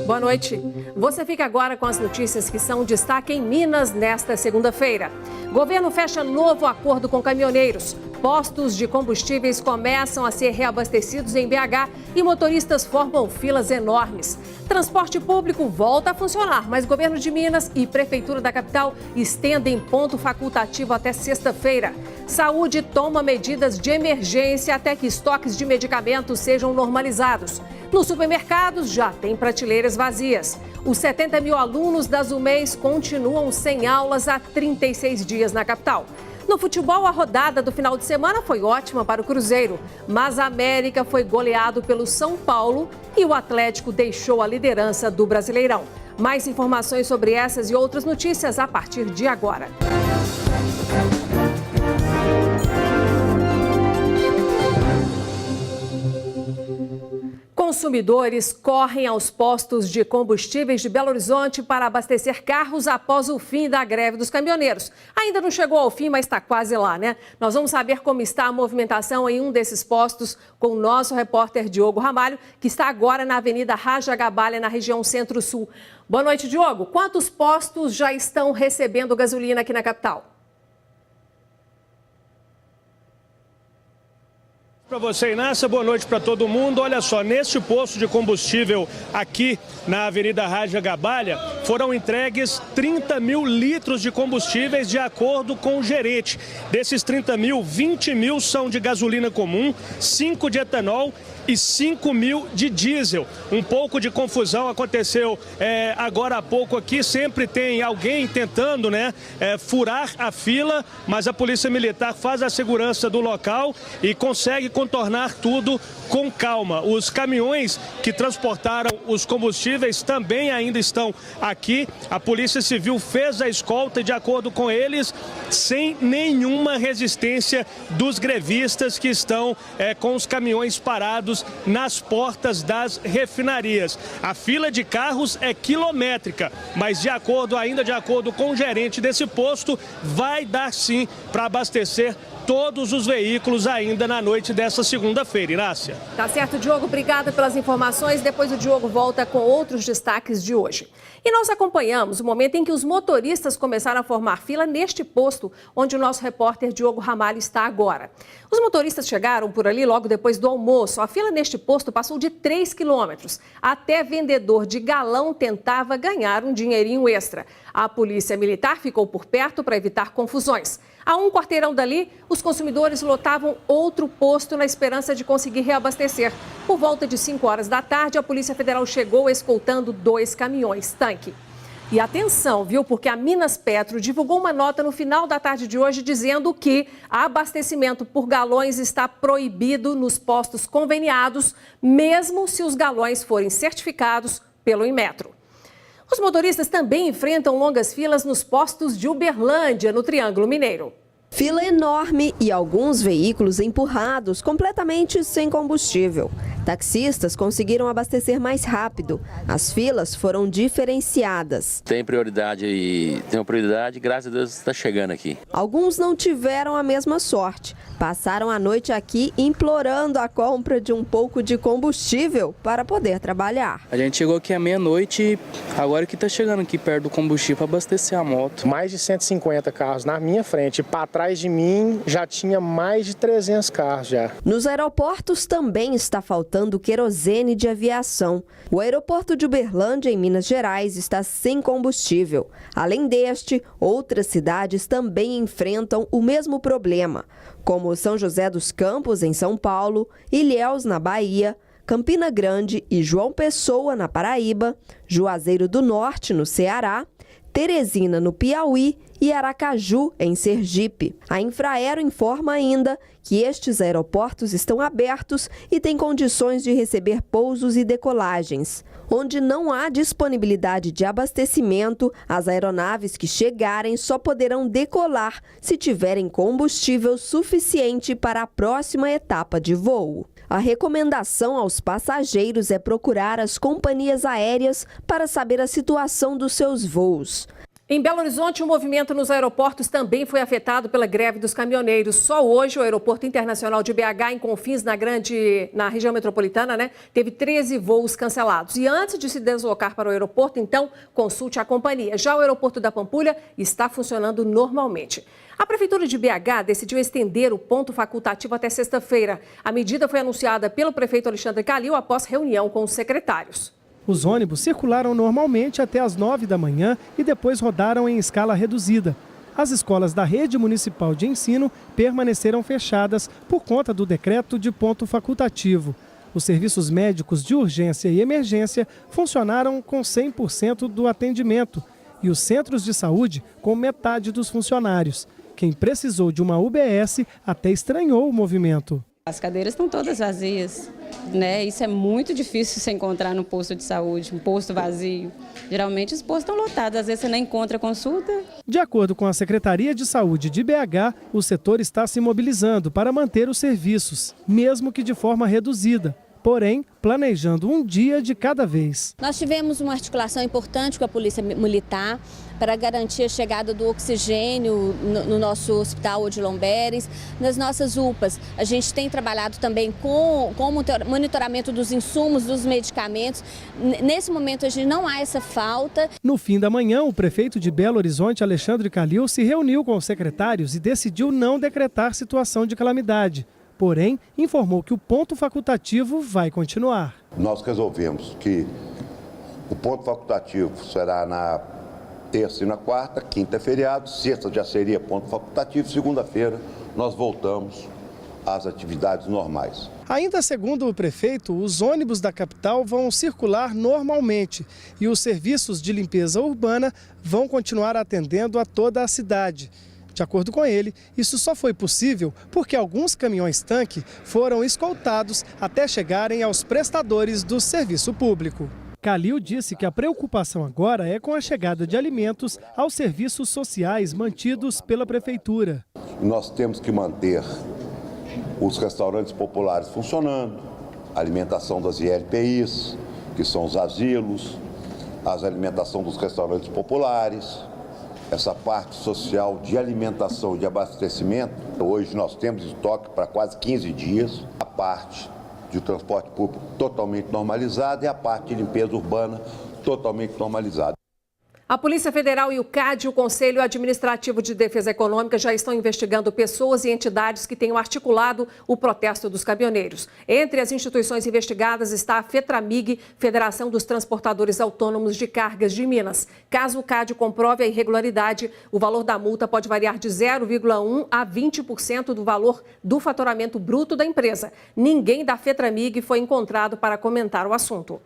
Boa noite. Você fica agora com as notícias que são destaque em Minas nesta segunda-feira. Governo fecha novo acordo com caminhoneiros. Postos de combustíveis começam a ser reabastecidos em BH e motoristas formam filas enormes. Transporte público volta a funcionar, mas governo de Minas e Prefeitura da capital estendem ponto facultativo até sexta-feira. Saúde toma medidas de emergência até que estoques de medicamentos sejam normalizados. Nos supermercados já tem prateleiras vazias. Os 70 mil alunos das UMEIs continuam sem aulas há 36 dias na capital. No futebol, a rodada do final de semana foi ótima para o Cruzeiro, mas a América foi goleado pelo São Paulo e o Atlético deixou a liderança do Brasileirão. Mais informações sobre essas e outras notícias a partir de agora. Consumidores correm aos postos de combustíveis de Belo Horizonte para abastecer carros após o fim da greve dos caminhoneiros. Ainda não chegou ao fim, mas está quase lá, né? Nós vamos saber como está a movimentação em um desses postos com o nosso repórter Diogo Ramalho, que está agora na Avenida Raja Gabalha, na região Centro-Sul. Boa noite, Diogo. Quantos postos já estão recebendo gasolina aqui na capital? Para você, Inácia, boa noite para todo mundo. Olha só, neste posto de combustível aqui na Avenida Raja Gabalha, foram entregues 30 mil litros de combustíveis de acordo com o gerente. Desses 30 mil, 20 mil são de gasolina comum, 5 de etanol e 5 mil de diesel. Um pouco de confusão aconteceu agora há pouco aqui. Sempre tem alguém tentando furar a fila, mas a Polícia Militar faz a segurança do local e consegue contornar tudo com calma. Os caminhões que transportaram os combustíveis também ainda estão aqui. A Polícia Civil fez a escolta e, de acordo com eles, sem nenhuma resistência dos grevistas que estão com os caminhões parados nas portas das refinarias. A fila de carros é quilométrica, mas de acordo com o gerente desse posto, vai dar sim para abastecer todos os veículos ainda na noite dessa segunda-feira. Inácia. Tá certo, Diogo. Obrigada pelas informações. Depois o Diogo volta com outros destaques de hoje. E nós acompanhamos o momento em que os motoristas começaram a formar fila neste posto onde o nosso repórter Diogo Ramalho está agora. Os motoristas chegaram por ali logo depois do almoço. A fila neste posto passou de 3 quilômetros. Até vendedor de galão tentava ganhar um dinheirinho extra. A Polícia Militar ficou por perto para evitar confusões. A um quarteirão dali, os consumidores lotavam outro posto na esperança de conseguir reabastecer. Por volta de 5 horas da tarde, a Polícia Federal chegou escoltando 2 caminhões-tanque. E atenção, viu? Porque a Minas Petro divulgou uma nota no final da tarde de hoje dizendo que abastecimento por galões está proibido nos postos conveniados, mesmo se os galões forem certificados pelo Inmetro. Os motoristas também enfrentam longas filas nos postos de Uberlândia, no Triângulo Mineiro. Fila enorme e alguns veículos empurrados completamente sem combustível. Taxistas conseguiram abastecer mais rápido. As filas foram diferenciadas. Tem prioridade, graças a Deus está chegando aqui. Alguns não tiveram a mesma sorte. Passaram a noite aqui implorando a compra de um pouco de combustível para poder trabalhar. A gente chegou aqui à meia-noite, agora que está chegando aqui perto do combustível para abastecer a moto. Mais de 150 carros na minha frente, para trás de mim já tinha mais de 300 carros já. Nos aeroportos também está faltando querosene de aviação. O aeroporto de Uberlândia, em Minas Gerais, está sem combustível. Além deste, outras cidades também enfrentam o mesmo problema, como São José dos Campos, em São Paulo, Ilhéus, na Bahia, Campina Grande e João Pessoa, na Paraíba, Juazeiro do Norte, no Ceará, Teresina, no Piauí e Aracaju, em Sergipe. A Infraero informa ainda que estes aeroportos estão abertos e têm condições de receber pousos e decolagens. Onde não há disponibilidade de abastecimento, as aeronaves que chegarem só poderão decolar se tiverem combustível suficiente para a próxima etapa de voo. A recomendação aos passageiros é procurar as companhias aéreas para saber a situação dos seus voos. Em Belo Horizonte, o movimento nos aeroportos também foi afetado pela greve dos caminhoneiros. Só hoje, o Aeroporto Internacional de BH, em Confins, na região metropolitana, teve 13 voos cancelados. E antes de se deslocar para o aeroporto, então, consulte a companhia. Já o aeroporto da Pampulha está funcionando normalmente. A Prefeitura de BH decidiu estender o ponto facultativo até sexta-feira. A medida foi anunciada pelo prefeito Alexandre Calil após reunião com os secretários. Os ônibus circularam normalmente até às 9 da manhã e depois rodaram em escala reduzida. As escolas da rede municipal de ensino permaneceram fechadas por conta do decreto de ponto facultativo. Os serviços médicos de urgência e emergência funcionaram com 100% do atendimento e os centros de saúde com metade dos funcionários. Quem precisou de uma UBS até estranhou o movimento. As cadeiras estão todas vazias, né? Isso é muito difícil se encontrar no posto de saúde, um posto vazio. Geralmente os postos estão lotados, às vezes você não encontra consulta. De acordo com a Secretaria de Saúde de BH, o setor está se mobilizando para manter os serviços, mesmo que de forma reduzida. Porém, planejando um dia de cada vez. Nós tivemos uma articulação importante com a Polícia Militar para garantir a chegada do oxigênio no nosso hospital Odilon Beres, nas nossas UPAs. A gente tem trabalhado também com o monitoramento dos insumos, dos medicamentos. Nesse momento, a gente não há essa falta. No fim da manhã, o prefeito de Belo Horizonte, Alexandre Calil, se reuniu com os secretários e decidiu não decretar situação de calamidade. Porém, informou que o ponto facultativo vai continuar. Nós resolvemos que o ponto facultativo será na terça e na quarta, quinta é feriado, sexta já seria ponto facultativo, segunda-feira nós voltamos às atividades normais. Ainda segundo o prefeito, os ônibus da capital vão circular normalmente e os serviços de limpeza urbana vão continuar atendendo a toda a cidade. De acordo com ele, isso só foi possível porque alguns caminhões-tanque foram escoltados até chegarem aos prestadores do serviço público. Calil disse que a preocupação agora é com a chegada de alimentos aos serviços sociais mantidos pela prefeitura. Nós temos que manter os restaurantes populares funcionando, a alimentação das ILPIs, que são os asilos, a alimentação dos restaurantes populares. Essa parte social de alimentação e de abastecimento, hoje nós temos estoque para quase 15 dias. A parte de transporte público totalmente normalizada e a parte de limpeza urbana totalmente normalizada. A Polícia Federal e o CAD, o Conselho Administrativo de Defesa Econômica, já estão investigando pessoas e entidades que tenham articulado o protesto dos caminhoneiros. Entre as instituições investigadas está a FETRAMIG, Federação dos Transportadores Autônomos de Cargas de Minas. Caso o CAD comprove a irregularidade, o valor da multa pode variar de 0,1% a 20% do valor do faturamento bruto da empresa. Ninguém da FETRAMIG foi encontrado para comentar o assunto.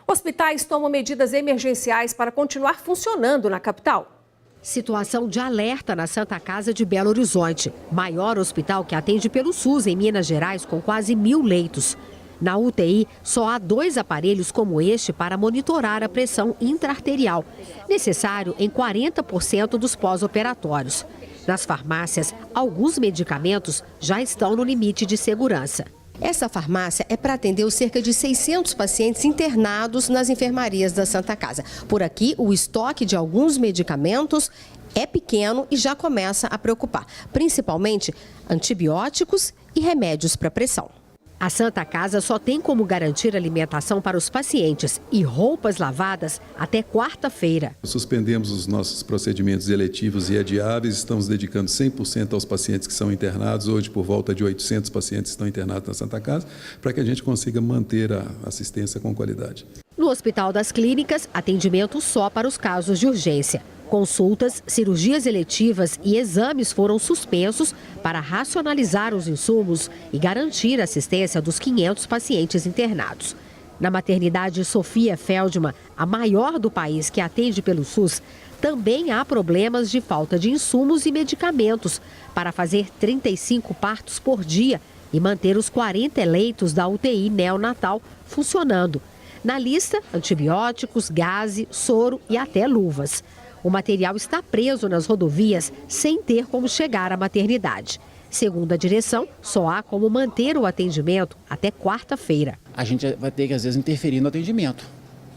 Hospitais tomam medidas emergenciais para continuar funcionando na capital. Situação de alerta na Santa Casa de Belo Horizonte, maior hospital que atende pelo SUS em Minas Gerais, com quase 1.000 leitos. Na UTI, só há 2 aparelhos como este para monitorar a pressão intra-arterial, necessário em 40% dos pós-operatórios. Nas farmácias, alguns medicamentos já estão no limite de segurança. Essa farmácia é para atender os cerca de 600 pacientes internados nas enfermarias da Santa Casa. Por aqui, o estoque de alguns medicamentos é pequeno e já começa a preocupar, principalmente antibióticos e remédios para pressão. A Santa Casa só tem como garantir alimentação para os pacientes e roupas lavadas até quarta-feira. Suspendemos os nossos procedimentos eletivos e adiáveis, estamos dedicando 100% aos pacientes que são internados. Hoje, por volta de 800 pacientes estão internados na Santa Casa, para que a gente consiga manter a assistência com qualidade. No Hospital das Clínicas, atendimento só para os casos de urgência. Consultas, cirurgias eletivas e exames foram suspensos para racionalizar os insumos e garantir a assistência dos 500 pacientes internados. Na maternidade Sofia Feldman, a maior do país que atende pelo SUS, também há problemas de falta de insumos e medicamentos para fazer 35 partos por dia e manter os 40 leitos da UTI neonatal funcionando. Na lista, antibióticos, gaze, soro e até luvas. O material está preso nas rodovias sem ter como chegar à maternidade. Segundo a direção, só há como manter o atendimento até quarta-feira. A gente vai ter que, às vezes, interferir no atendimento.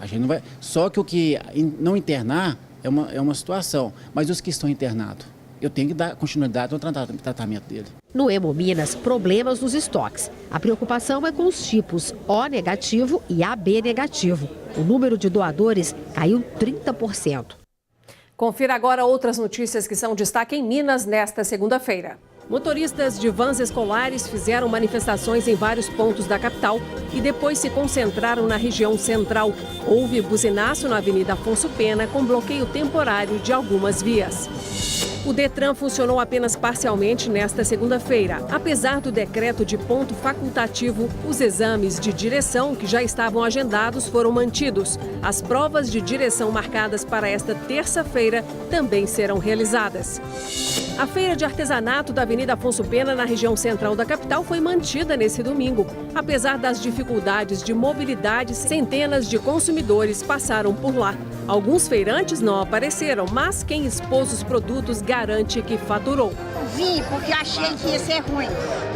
A gente não vai... Só que o que não internar, é uma situação. Mas os que estão internados, eu tenho que dar continuidade no tratamento dele. No Hemominas, problemas nos estoques. A preocupação é com os tipos O negativo e AB negativo. O número de doadores caiu 30%. Confira agora outras notícias que são destaque em Minas nesta segunda-feira. Motoristas de vans escolares fizeram manifestações em vários pontos da capital e depois se concentraram na região central. Houve buzinaço na Avenida Afonso Pena com bloqueio temporário de algumas vias. O Detran funcionou apenas parcialmente nesta segunda-feira. Apesar do decreto de ponto facultativo, os exames de direção que já estavam agendados foram mantidos. As provas de direção marcadas para esta terça-feira também serão realizadas. A feira de artesanato da Avenida Afonso Pena, na região central da capital, foi mantida nesse domingo. Apesar das dificuldades de mobilidade, centenas de consumidores passaram por lá. Alguns feirantes não apareceram, mas quem expôs os produtos garante que faturou. Vim porque achei que ia ser ruim,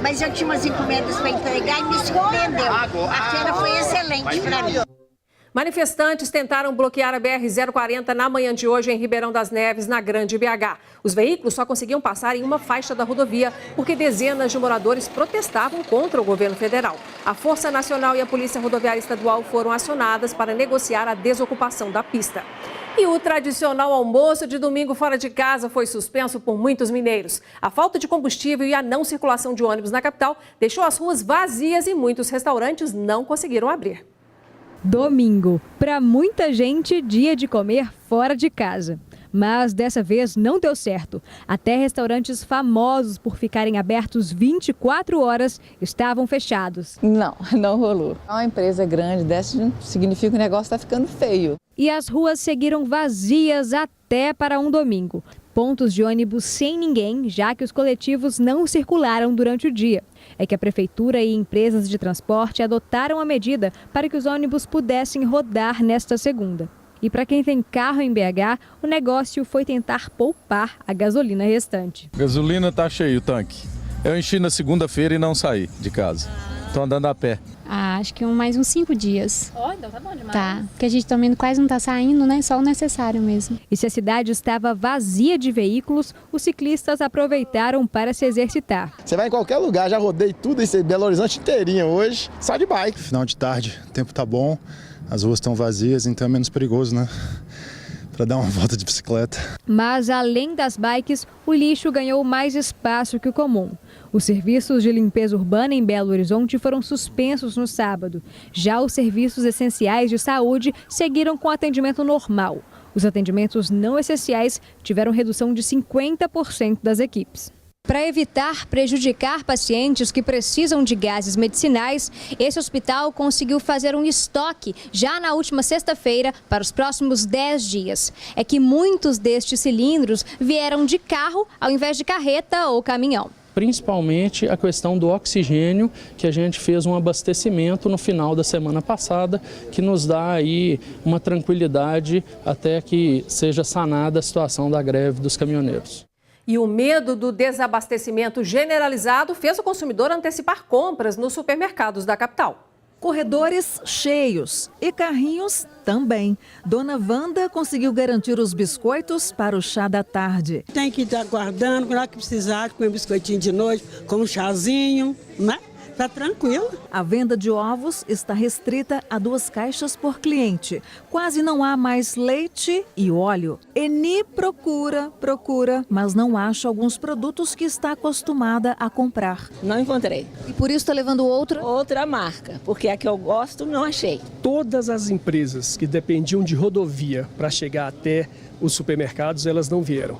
mas eu tinha umas encomendas para entregar e me surpreendeu. A feira foi excelente para mim. Manifestantes tentaram bloquear a BR-040 na manhã de hoje em Ribeirão das Neves, na Grande BH. Os veículos só conseguiam passar em uma faixa da rodovia porque dezenas de moradores protestavam contra o governo federal. A Força Nacional e a Polícia Rodoviária Estadual foram acionadas para negociar a desocupação da pista. E o tradicional almoço de domingo fora de casa foi suspenso por muitos mineiros. A falta de combustível e a não circulação de ônibus na capital deixou as ruas vazias e muitos restaurantes não conseguiram abrir. Domingo, para muita gente, dia de comer fora de casa. Mas dessa vez não deu certo. Até restaurantes famosos por ficarem abertos 24 horas estavam fechados. Não rolou. Uma empresa grande dessa significa que o negócio está ficando feio. E as ruas seguiram vazias até para um domingo. Pontos de ônibus sem ninguém, já que os coletivos não circularam durante o dia. É que a prefeitura e empresas de transporte adotaram a medida para que os ônibus pudessem rodar nesta segunda. E para quem tem carro em BH, o negócio foi tentar poupar a gasolina restante. Gasolina tá cheio o tanque. Eu enchi na segunda-feira e não saí de casa. Estou andando a pé. Acho que mais uns 5 dias. Então tá bom demais. Tá, porque a gente também quase não tá saindo, né? Só o necessário mesmo. E se a cidade estava vazia de veículos, os ciclistas aproveitaram para se exercitar. Você vai em qualquer lugar, já rodei tudo esse Belo Horizonte inteirinho hoje, só de bike. Final de tarde, o tempo tá bom, as ruas estão vazias, então é menos perigoso, né? Para dar uma volta de bicicleta. Mas além das bikes, o lixo ganhou mais espaço que o comum. Os serviços de limpeza urbana em Belo Horizonte foram suspensos no sábado. Já os serviços essenciais de saúde seguiram com atendimento normal. Os atendimentos não essenciais tiveram redução de 50% das equipes. Para evitar prejudicar pacientes que precisam de gases medicinais, esse hospital conseguiu fazer um estoque já na última sexta-feira para os próximos 10 dias. É que muitos destes cilindros vieram de carro ao invés de carreta ou caminhão. Principalmente a questão do oxigênio, que a gente fez um abastecimento no final da semana passada, que nos dá aí uma tranquilidade até que seja sanada a situação da greve dos caminhoneiros. E o medo do desabastecimento generalizado fez o consumidor antecipar compras nos supermercados da capital. Corredores cheios e carrinhos também. Dona Wanda conseguiu garantir os biscoitos para o chá da tarde. Tem que estar guardando, quando que precisar, com um biscoitinho de noite, com um chazinho, né? Tá tranquilo. A venda de ovos está restrita a 2 caixas por cliente. Quase não há mais leite e óleo. Eni procura, mas não acha alguns produtos que está acostumada a comprar. Não encontrei. E por isso está levando outra marca, porque a que eu gosto não achei. Todas as empresas que dependiam de rodovia para chegar até os supermercados, elas não vieram.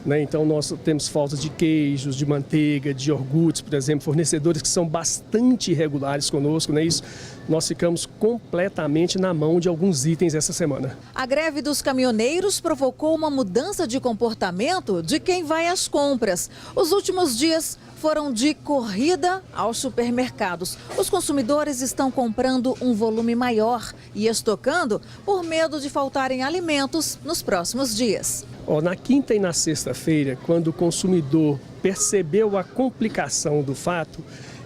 Então nós temos falta de queijos, de manteiga, de iogurtes, por exemplo, fornecedores que são bastante irregulares conosco, Isso nós ficamos completamente na mão de alguns itens essa semana. A greve dos caminhoneiros provocou uma mudança de comportamento de quem vai às compras. Os últimos dias foram de corrida aos supermercados. Os consumidores estão comprando um volume maior e estocando por medo de faltarem alimentos nos próximos dias. Na quinta e na sexta-feira, quando o consumidor percebeu a complicação do fato,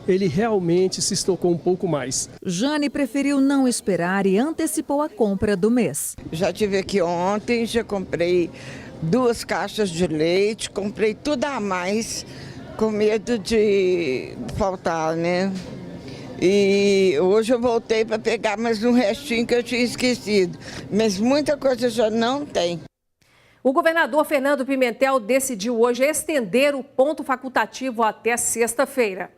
ele realmente se estocou um pouco mais. Jane preferiu não esperar e antecipou a compra do mês. Já estive aqui ontem, já comprei 2 caixas de leite, comprei tudo a mais, com medo de faltar, né? E hoje eu voltei para pegar mais um restinho que eu tinha esquecido, mas muita coisa já não tem. O governador Fernando Pimentel decidiu hoje estender o ponto facultativo até sexta-feira.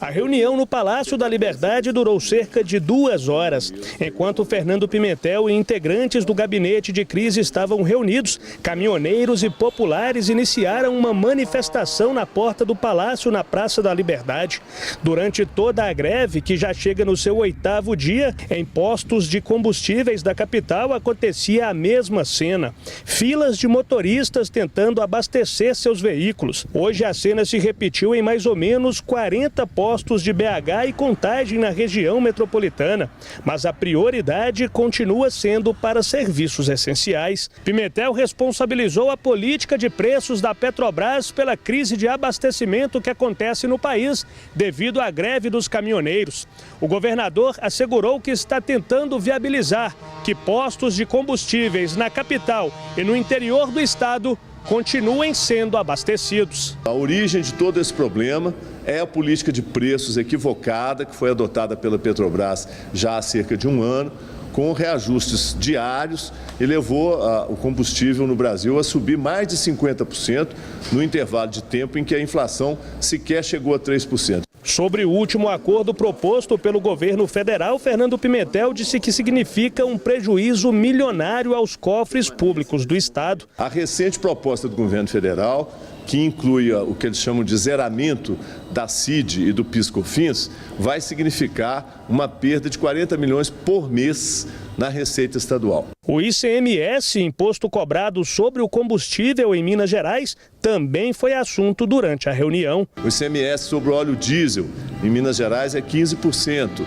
A reunião no Palácio da Liberdade durou cerca de 2 horas. Enquanto Fernando Pimentel e integrantes do gabinete de crise estavam reunidos, caminhoneiros e populares iniciaram uma manifestação na porta do Palácio, na Praça da Liberdade. Durante toda a greve, que já chega no seu 8º dia, em postos de combustíveis da capital acontecia a mesma cena. Filas de motoristas tentando abastecer seus veículos. Hoje a cena se repetiu em mais ou menos 40 postos de BH e Contagem na região metropolitana, mas a prioridade continua sendo para serviços essenciais. Pimentel responsabilizou a política de preços da Petrobras pela crise de abastecimento que acontece no país devido à greve dos caminhoneiros. O governador assegurou que está tentando viabilizar que postos de combustíveis na capital e no interior do estado continuem sendo abastecidos. A origem de todo esse problema é a política de preços equivocada que foi adotada pela Petrobras já há cerca de 1 ano, com reajustes diários e levou o combustível no Brasil a subir mais de 50% no intervalo de tempo em que a inflação sequer chegou a 3%. Sobre o último acordo proposto pelo governo federal, Fernando Pimentel disse que significa um prejuízo milionário aos cofres públicos do estado. A recente proposta do governo federal, que inclui o que eles chamam de zeramento da CID e do PIS/COFINS, vai significar uma perda de 40 milhões por mês na receita estadual. O ICMS, imposto cobrado sobre o combustível em Minas Gerais, também foi assunto durante a reunião. O ICMS sobre o óleo diesel em Minas Gerais é 15%.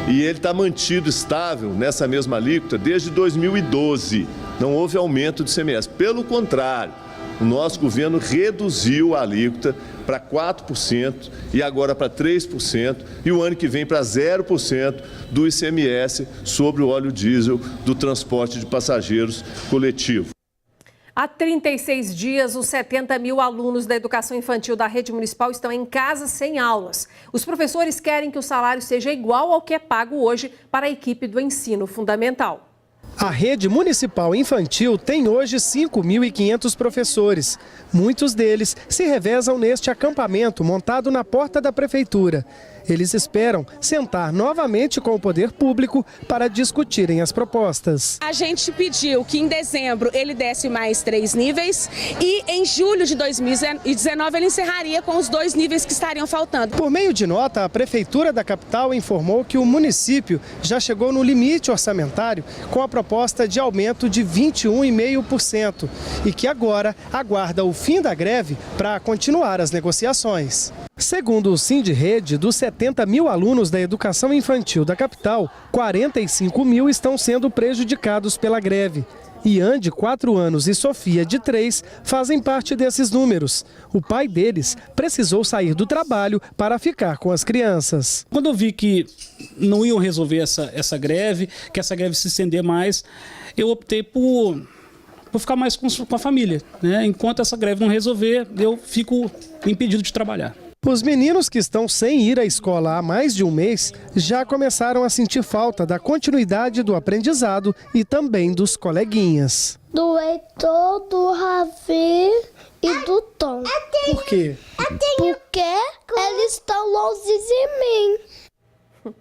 E ele está mantido estável nessa mesma alíquota desde 2012. Não houve aumento do ICMS. Pelo contrário, o nosso governo reduziu a alíquota para 4% e agora para 3% e o ano que vem para 0% do ICMS sobre o óleo diesel do transporte de passageiros coletivo. Há 36 dias, os 70 mil alunos da educação infantil da rede municipal estão em casa sem aulas. Os professores querem que o salário seja igual ao que é pago hoje para a equipe do ensino fundamental. A rede municipal infantil tem hoje 5.500 professores. Muitos deles se revezam neste acampamento montado na porta da prefeitura. Eles esperam sentar novamente com o poder público para discutirem as propostas. A gente pediu que em dezembro ele desse mais 3 níveis e em julho de 2019 ele encerraria com os 2 níveis que estariam faltando. Por meio de nota, a prefeitura da capital informou que o município já chegou no limite orçamentário com a proposta de aumento de 21,5% e que agora aguarda o fim da greve para continuar as negociações. Segundo o Sindirrede, dos 70 mil alunos da educação infantil da capital, 45 mil estão sendo prejudicados pela greve. Ian, de 4 anos, e Sofia, de 3, fazem parte desses números. O pai deles precisou sair do trabalho para ficar com as crianças. Quando eu vi que não iam resolver essa greve, que essa greve se estender mais, eu optei por ficar mais com a família, né? Enquanto essa greve não resolver, eu fico impedido de trabalhar. Os meninos que estão sem ir à escola há mais de um mês já começaram a sentir falta da continuidade do aprendizado e também dos coleguinhas. Do Heitor, do Ravi e do Tom. Por quê? Porque eles estão longe de mim.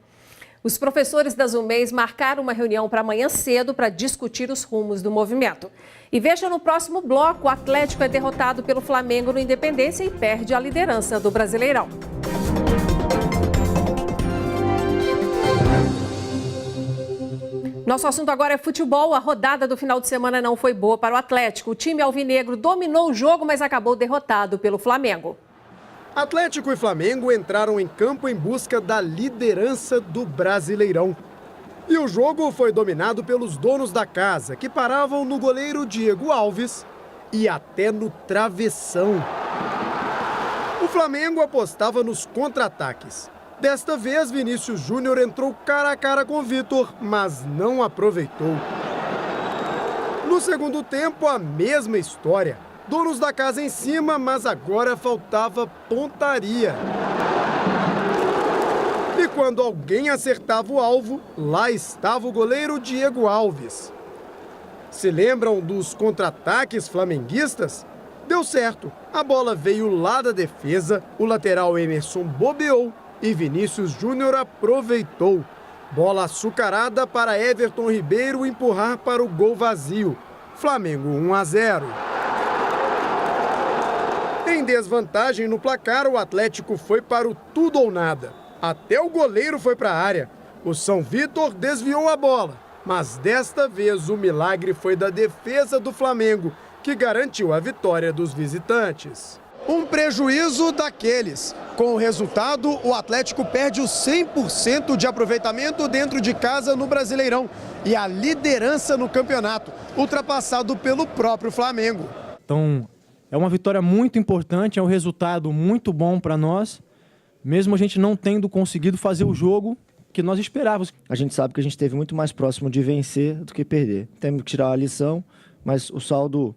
Os professores das UMEIs marcaram uma reunião para amanhã cedo para discutir os rumos do movimento. E veja no próximo bloco, o Atlético é derrotado pelo Flamengo no Independência e perde a liderança do Brasileirão. Nosso assunto agora é futebol. A rodada do final de semana não foi boa para o Atlético. O time alvinegro dominou o jogo, mas acabou derrotado pelo Flamengo. Atlético e Flamengo entraram em campo em busca da liderança do Brasileirão. E o jogo foi dominado pelos donos da casa, que paravam no goleiro Diego Alves e até no travessão. O Flamengo apostava nos contra-ataques Desta vez, Vinícius Júnior entrou cara a cara com Vitor, mas não aproveitou. No segundo tempo, a mesma história. Donos da casa em cima, mas agora faltava pontaria. E quando alguém acertava o alvo, lá estava o goleiro Diego Alves. Se lembram dos contra-ataques flamenguistas? Deu certo. A bola veio lá da defesa, o lateral Emerson bobeou e Vinícius Júnior aproveitou. Bola açucarada para Everton Ribeiro empurrar para o gol vazio. Flamengo 1-0. Em desvantagem no placar, o Atlético foi para o tudo ou nada. Até o goleiro foi para a área. O São Vítor desviou a bola, mas desta vez o milagre foi da defesa do Flamengo, que garantiu a vitória dos visitantes. Um prejuízo daqueles. Com o resultado, o Atlético perde os 100% de aproveitamento dentro de casa no Brasileirão e a liderança no campeonato, ultrapassado pelo próprio Flamengo. Então, é uma vitória muito importante, é um resultado muito bom para nós, mesmo a gente não tendo conseguido fazer o jogo que nós esperávamos. A gente sabe que a gente esteve muito mais próximo de vencer do que perder. Temos que tirar a lição, mas o saldo,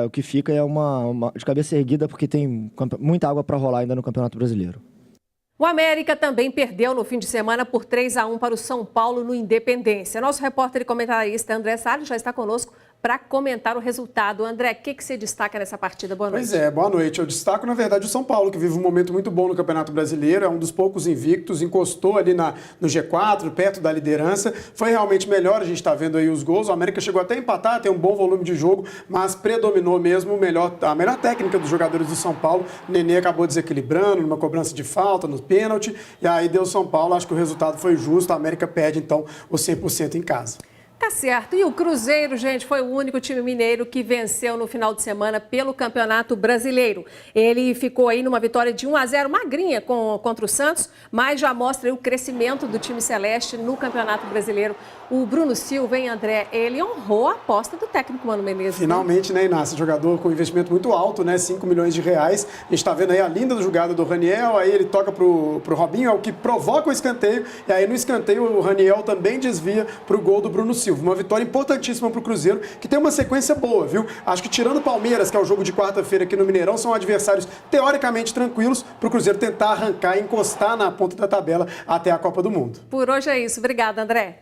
o que fica é uma de cabeça erguida, porque tem muita água para rolar ainda no Campeonato Brasileiro. O América também perdeu no fim de semana por 3-1 para o São Paulo no Independência. Nosso repórter e comentarista André Salles já está conosco para comentar o resultado. André, o que você destaca nessa partida? Boa noite. Pois é, boa noite. Eu destaco, na verdade, o São Paulo, que vive um momento muito bom no Campeonato Brasileiro, é um dos poucos invictos, encostou ali no G4, perto da liderança, foi realmente melhor, a gente está vendo aí os gols, o América chegou até a empatar, tem um bom volume de jogo, mas predominou mesmo a melhor técnica dos jogadores do São Paulo. O Nenê acabou desequilibrando numa cobrança de falta, no pênalti, e aí deu São Paulo, acho que o resultado foi justo, a América perde, então, o 100% em casa. Tá certo. E o Cruzeiro, gente, foi o único time mineiro que venceu no final de semana pelo Campeonato Brasileiro. Ele ficou aí numa vitória de 1-0, magrinha contra o Santos, mas já mostra aí o crescimento do time celeste no Campeonato Brasileiro. O Bruno Silva, hein, André, ele honrou a aposta do técnico Mano Menezes. Finalmente, né, Inácio? Jogador com investimento muito alto, né? 5 milhões de reais. A gente tá vendo aí a linda jogada do Raniel, aí ele toca pro Robinho, é o que provoca o escanteio, e aí no escanteio o Raniel também desvia pro gol do Bruno Silva. Uma vitória importantíssima para o Cruzeiro, que tem uma sequência boa, viu? Acho que tirando o Palmeiras, que é o jogo de quarta-feira aqui no Mineirão, são adversários teoricamente tranquilos para o Cruzeiro tentar arrancar e encostar na ponta da tabela até a Copa do Mundo. Por hoje é isso. Obrigada, André.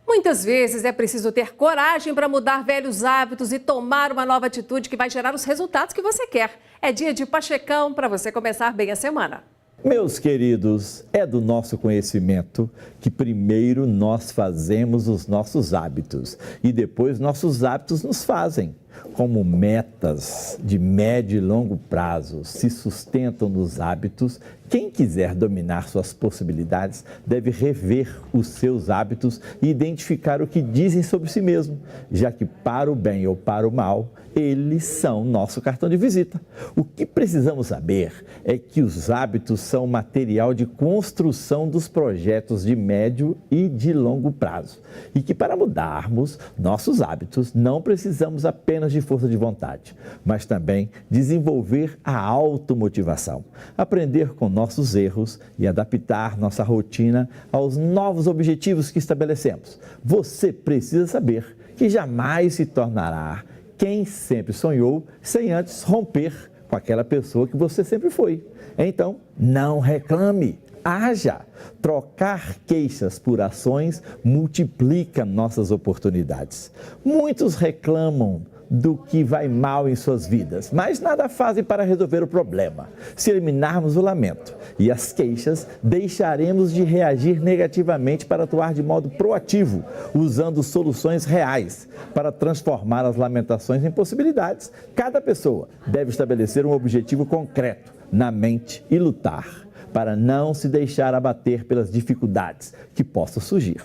Muitas vezes é preciso ter coragem para mudar velhos hábitos e tomar uma nova atitude que vai gerar os resultados que você quer. É dia de Pachecão para você começar bem a semana. Meus queridos, é do nosso conhecimento que primeiro nós fazemos os nossos hábitos e depois nossos hábitos nos fazem. Como metas de médio e longo prazo se sustentam nos hábitos, quem quiser dominar suas possibilidades deve rever os seus hábitos e identificar o que dizem sobre si mesmo, já que para o bem ou para o mal, eles são nosso cartão de visita. O que precisamos saber é que os hábitos são material de construção dos projetos de médio e de longo prazo e que para mudarmos nossos hábitos não precisamos apenas de força de vontade, mas também desenvolver a automotivação, aprender com nossos erros e adaptar nossa rotina aos novos objetivos que estabelecemos. Você precisa saber que jamais se tornará quem sempre sonhou sem antes romper com aquela pessoa que você sempre foi. Então, não reclame, haja. Trocar queixas por ações multiplica nossas oportunidades. Muitos reclamam do que vai mal em suas vidas, mas nada fazem para resolver o problema. Se eliminarmos o lamento e as queixas, deixaremos de reagir negativamente para atuar de modo proativo, usando soluções reais para transformar as lamentações em possibilidades. Cada pessoa deve estabelecer um objetivo concreto na mente e lutar para não se deixar abater pelas dificuldades que possam surgir.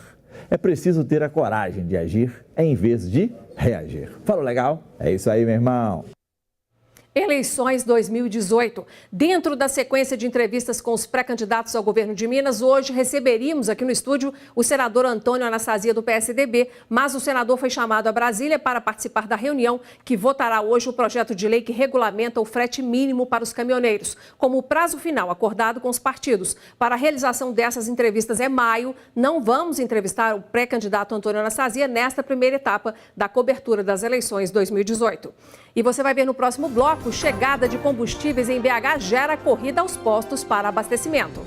É preciso ter a coragem de agir em vez de reagir. Falou legal? É isso aí, meu irmão. Eleições 2018. Dentro da sequência de entrevistas com os pré-candidatos ao governo de Minas, hoje receberíamos aqui no estúdio o senador Antônio Anastasia do PSDB, mas o senador foi chamado a Brasília para participar da reunião que votará hoje o projeto de lei que regulamenta o frete mínimo para os caminhoneiros. Como o prazo final acordado com os partidos para a realização dessas entrevistas é maio, não vamos entrevistar o pré-candidato Antônio Anastasia nesta primeira etapa da cobertura das eleições 2018. E você vai ver no próximo bloco, chegada de combustíveis em BH gera corrida aos postos para abastecimento.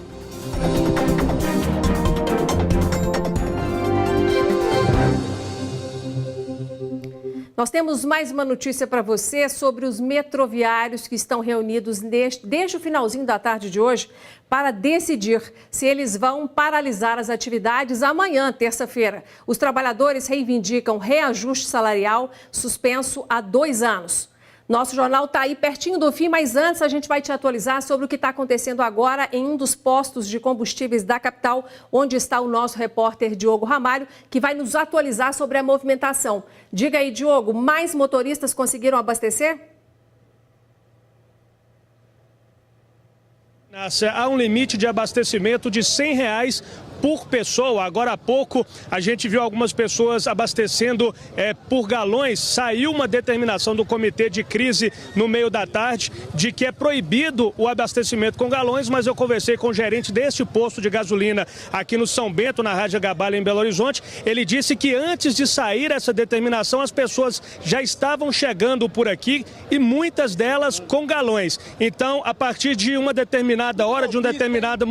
Nós temos mais uma notícia para você sobre os metroviários que estão reunidos desde o finalzinho da tarde de hoje para decidir se eles vão paralisar as atividades amanhã, terça-feira. Os trabalhadores reivindicam reajuste salarial suspenso há 2 anos. Nosso jornal está aí pertinho do fim, mas antes a gente vai te atualizar sobre o que está acontecendo agora em um dos postos de combustíveis da capital, onde está o nosso repórter Diogo Ramalho, que vai nos atualizar sobre a movimentação. Diga aí, Diogo, mais motoristas conseguiram abastecer? Há um limite de abastecimento de R$100 por pessoa. Agora há pouco a gente viu algumas pessoas abastecendo por galões. Saiu uma determinação do comitê de crise no meio da tarde de que é proibido o abastecimento com galões, mas eu conversei com o gerente deste posto de gasolina aqui no São Bento, na Rádio Gabalha, em Belo Horizonte. Ele disse que antes de sair essa determinação, as pessoas já estavam chegando por aqui e muitas delas com galões. Então, a partir de uma determinada hora, de um determinado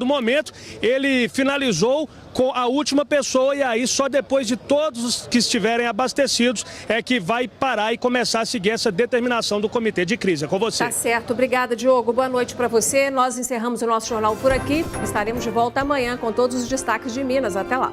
momento, ele finalizou com a última pessoa e aí só depois de todos os que estiverem abastecidos é que vai parar e começar a seguir essa determinação do comitê de crise. É com você. Tá certo. Obrigada, Diogo. Boa noite para você. Nós encerramos o nosso jornal por aqui. Estaremos de volta amanhã com todos os destaques de Minas. Até lá.